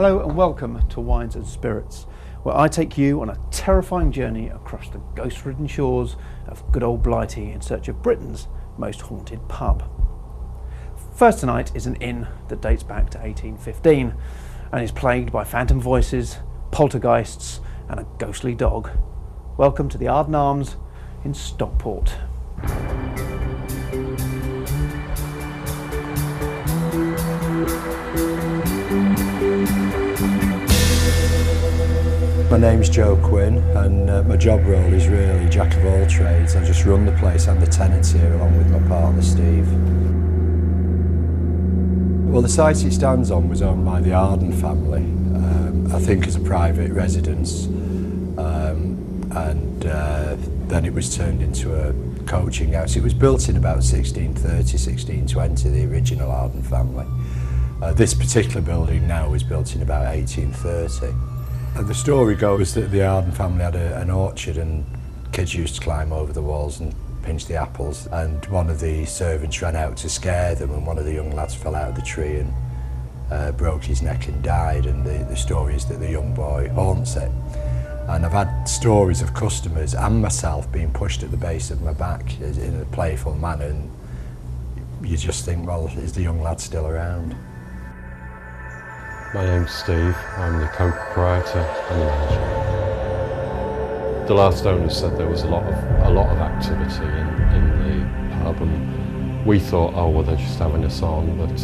Hello and welcome to Wines and Spirits, where I take you on a terrifying journey across the ghost-ridden shores of good old Blighty in search of Britain's most haunted pub. First tonight is an inn that dates back to 1815 and is plagued by phantom voices, poltergeists and a ghostly dog. Welcome to the Arden Arms in Stockport. My name's Joe Quinn and my job role is really jack of all trades. I just run the place. I'm the tenant here along with my partner Steve. Well, the site it stands on was owned by the Arden family, I think as a private residence, and then it was turned into a coaching house. It was built in about 1630, 1620, the original Arden family. This particular building now was built in about 1830. And the story goes that the Arden family had an orchard and kids used to climb over the walls and pinch the apples, and one of the servants ran out to scare them and one of the young lads fell out of the tree and broke his neck and died, and the story is that the young boy haunts it. And I've had stories of customers and myself being pushed at the base of my back in a playful manner, and you just think, well, is the young lad still around? My name's Steve, I'm the co-proprietor and the manager. The last owner said there was a lot of activity in the pub, and we thought, oh well, they're just having us on, but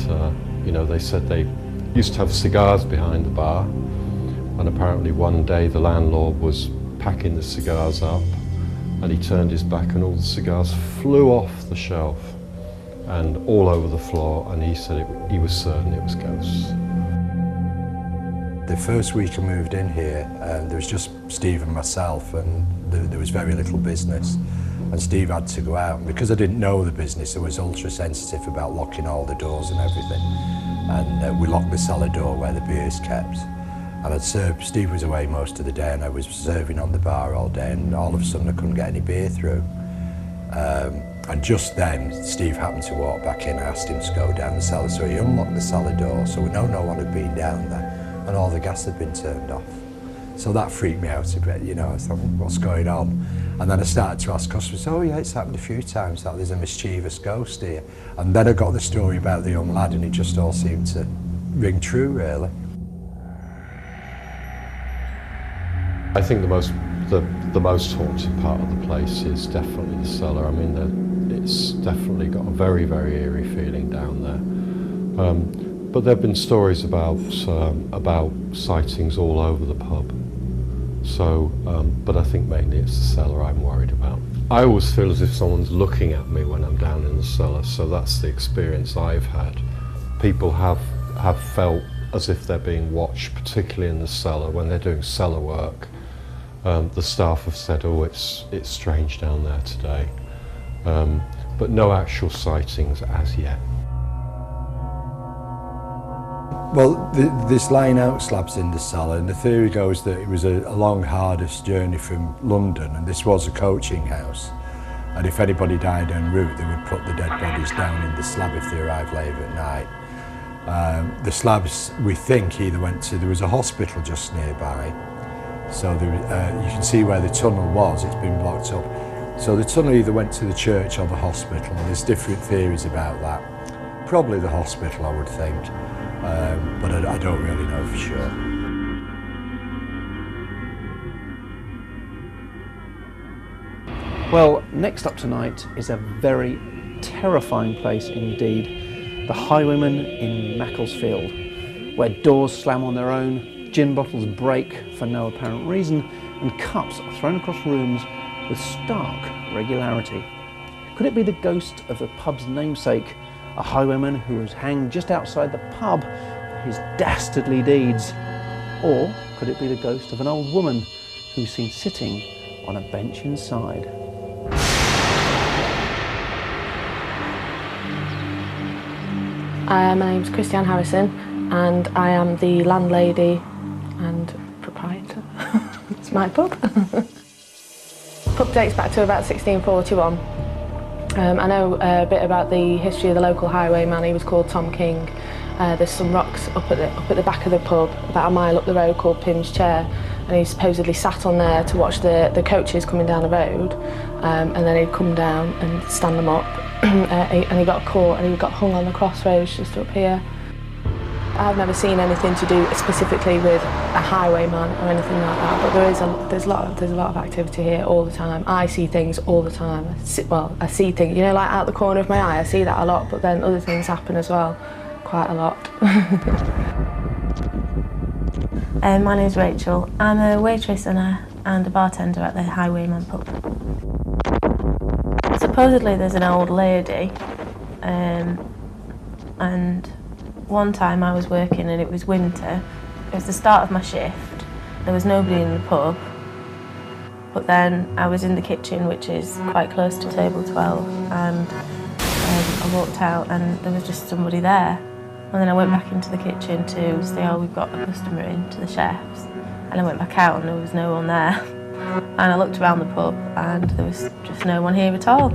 you know, they said they used to have cigars behind the bar, and apparently one day the landlord was packing the cigars up and he turned his back and all the cigars flew off the shelf and all over the floor, and he said he was certain it was ghosts. The first week I moved in here, there was just Steve and myself, and there was very little business. And Steve had to go out, and because I didn't know the business, I was ultra sensitive about locking all the doors and everything. And we locked the cellar door where the beer's kept. And I'd served, Steve was away most of the day, and I was serving on the bar all day, and all of a sudden I couldn't get any beer through. And just then, Steve happened to walk back in. I asked him to go down the cellar, so he unlocked the cellar door, so we know no one had been down there. And all the gas had been turned off. So that freaked me out a bit, you know. I thought, what's going on? And then I started to ask customers, oh yeah, it's happened a few times, that there's a mischievous ghost here. And then I got the story about the young lad, and it just all seemed to ring true, really. I think the most haunted part of the place is definitely the cellar. I mean, it's definitely got a very, very eerie feeling down there. But there have been stories about sightings all over the pub. So, but I think mainly it's the cellar I'm worried about. I always feel as if someone's looking at me when I'm down in the cellar, so that's the experience I've had. People have felt as if they're being watched, particularly in the cellar when they're doing cellar work. The staff have said, oh, it's strange down there today. But no actual sightings as yet. Well, this line out slab's in the cellar, and the theory goes that it was a long, hardest journey from London, and this was a coaching house. And if anybody died en route, they would put the dead bodies down in the slab if they arrived late at night. The slabs, we think, either went to, there was a hospital just nearby, so there, you can see where the tunnel was, it's been blocked up. So the tunnel either went to the church or the hospital, and there's different theories about that. Probably the hospital, I would think. But I don't really know for sure. Well, next up tonight is a very terrifying place indeed. The Highwayman in Macclesfield, where doors slam on their own, gin bottles break for no apparent reason, and cups are thrown across rooms with stark regularity. Could it be the ghost of the pub's namesake, a highwayman who was hanged just outside the pub for his dastardly deeds? Or could it be the ghost of an old woman who's seen sitting on a bench inside? My name's Christiane Harrison, and I am the landlady and proprietor. It's my pub. Pub dates back to about 1641. I know a bit about the history of the local highwayman. He was called Tom King, There's some rocks up at the back of the pub, about a mile up the road, called Pim's Chair, and he supposedly sat on there to watch the coaches coming down the road, and then he'd come down and stand them up, and he got caught and he got hung on the crossroads just up here. I've never seen anything to do specifically with a highwayman or anything like that, but there's a lot of activity here all the time. I see things all the time. I see things, you know, like out the corner of my eye. I see that a lot, but then other things happen as well, quite a lot. My name's Rachel. I'm a waitress and a bartender at the Highwayman pub. Supposedly there's an old lady, and one time I was working and it was winter. It was the start of my shift. There was nobody in the pub, but then I was in the kitchen, which is quite close to table 12, and I walked out and there was just somebody there. And then I went back into the kitchen to say, oh, we've got a customer in, to the chefs. And I went back out and there was no one there. And I looked around the pub and there was just no one here at all,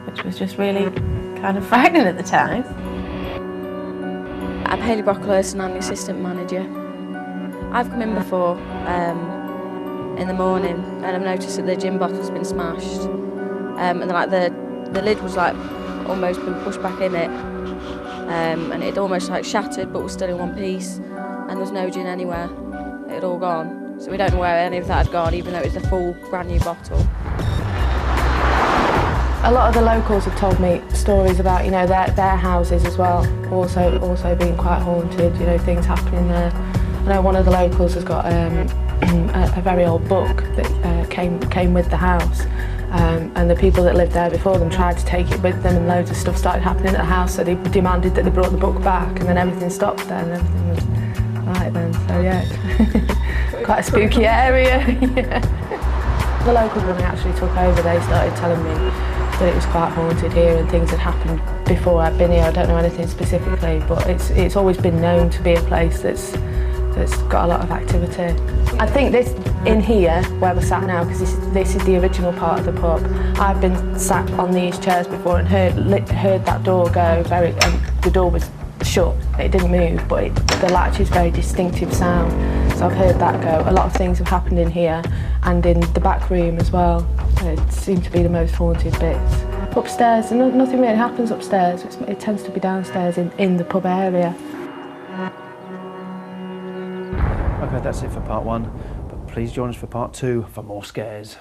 which was just really kind of frightening at the time. I'm Hayley Brocklehurst and I'm the assistant manager. I've come in before in the morning and I've noticed that the gin bottle's been smashed, and then, like the lid was like almost been pushed back in it, and it almost like shattered but was still in one piece, and there was no gin anywhere. It had all gone, so we don't know where any of that had gone, even though it was a full brand new bottle. A lot of the locals have told me stories about, you know, their houses as well, also being quite haunted, you know, things happening there. I know one of the locals has got a very old book that came with the house, and the people that lived there before them tried to take it with them, and loads of stuff started happening at the house, so they demanded that they brought the book back, and then everything stopped there and everything was right then. So yeah, quite a spooky area. Yeah. The locals, when I actually took over, they started telling me that it was quite haunted here and things had happened before I'd been here. I don't know anything specifically, but it's always been known to be a place that's got a lot of activity. I think this in here, where we're sat now, because this is the original part of the pub, I've been sat on these chairs before and heard that door go the door was shut, it didn't move, but the latch is very distinctive sound, so I've heard that go. A lot of things have happened in here and in the back room as well. It seemed to be the most haunted bits. Upstairs, nothing really happens upstairs. It tends to be downstairs in the pub area. Okay, that's it for part 1, but please join us for part 2 for more scares.